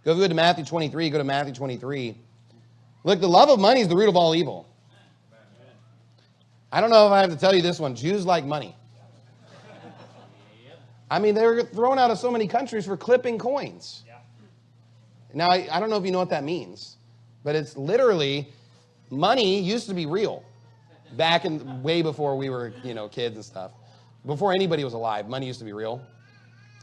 Go to Matthew 23. Go to Matthew 23. Look, the love of money is the root of all evil. I don't know if I have to tell you this one. Jews like money. I mean, they were thrown out of so many countries for clipping coins. Now, I don't know if you know what that means, but it's literally, money used to be real back in way before we were, kids and stuff. Before anybody was alive, money used to be real.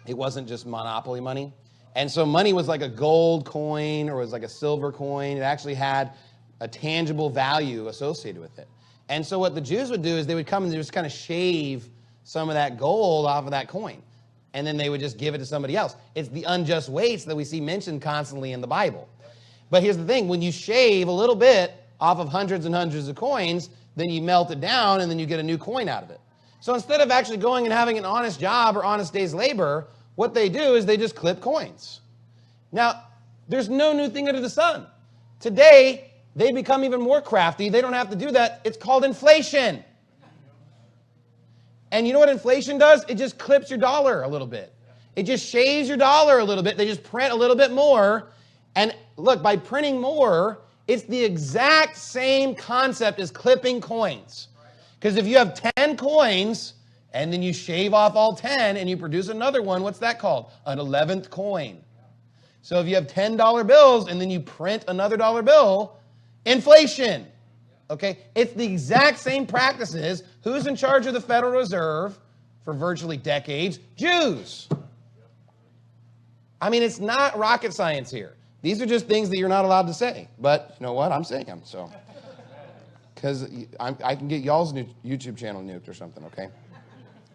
It wasn't just monopoly money. And so money was like a gold coin or was like a silver coin. It actually had a tangible value associated with it. And so what the Jews would do is they would come and just kind of shave some of that gold off of that coin. And then they would just give it to somebody else. It's the unjust weights that we see mentioned constantly in the Bible. But here's the thing. When you shave a little bit off of hundreds and hundreds of coins, then you melt it down and then you get a new coin out of it. So instead of actually going and having an honest job or honest day's labor, what they do is they just clip coins. Now, there's no new thing under the sun. Today, they become even more crafty. They don't have to do that. It's called inflation. And you know what inflation does? It just clips your dollar a little bit. It just shaves your dollar a little bit. They just print a little bit more. And look, by printing more, it's the exact same concept as clipping coins. Because if you have 10 coins, and then you shave off all 10, and you produce another one, what's that called? An 11th coin. So if you have $10 bills, and then you print another dollar bill, inflation. Okay, it's the exact same practices. Who's in charge of the Federal Reserve for virtually decades? Jews. I mean, it's not rocket science here. These are just things that you're not allowed to say. But you know what? I'm saying them, so. Because I can get y'all's YouTube channel nuked or something, okay?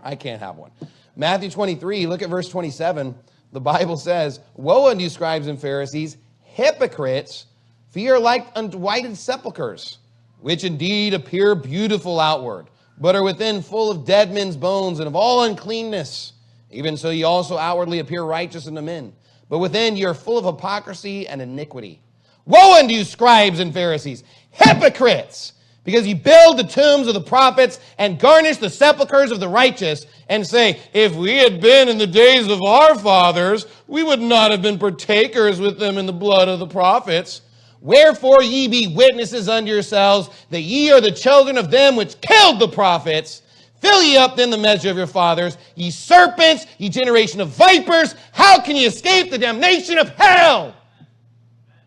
I can't have one. Matthew 23, look at verse 27. The Bible says, "Woe unto you, scribes and Pharisees, hypocrites, for ye are like unto whited sepulchres, which indeed appear beautiful outward, but are within full of dead men's bones and of all uncleanness. Even so ye also outwardly appear righteous unto men, but within ye are full of hypocrisy and iniquity. Woe unto you, scribes and Pharisees, hypocrites! Because ye build the tombs of the prophets and garnish the sepulchres of the righteous, and say, if we had been in the days of our fathers, we would not have been partakers with them in the blood of the prophets. Wherefore ye be witnesses unto yourselves that ye are the children of them which killed the prophets. Fill ye up then the measure of your fathers, ye serpents, ye generation of vipers. How can ye escape the damnation of hell?"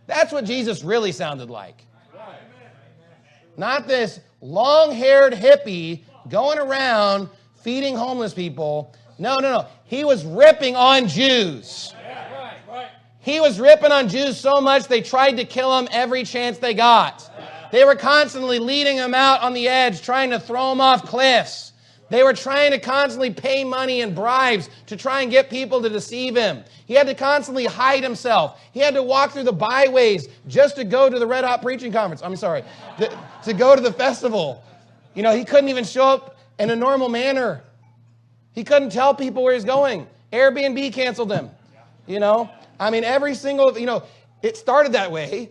That's what Jesus really sounded like. Not this long-haired hippie going around feeding homeless people. No. He was ripping on Jews. He was ripping on Jews so much they tried to kill him every chance they got. They were constantly leading him out on the edge, trying to throw him off cliffs. They were trying to constantly pay money and bribes to try and get people to deceive him. He had to constantly hide himself. He had to walk through the byways just to go to the Red Hot Preaching Conference. To go to the festival. He couldn't even show up in a normal manner. He couldn't tell people where he's going. Airbnb canceled him. Every single, it started that way.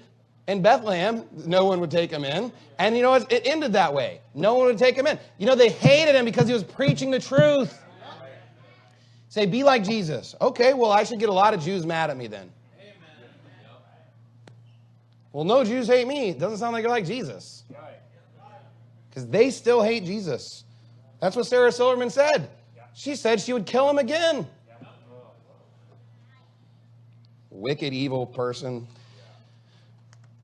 In Bethlehem, no one would take him in. And it ended that way. No one would take him in. They hated him because he was preaching the truth. Say, be like Jesus. Okay, well, I should get a lot of Jews mad at me then. Well, no Jews hate me. It doesn't sound like you're like Jesus. Because they still hate Jesus. That's what Sarah Silverman said. She said she would kill him again. Wicked, evil person.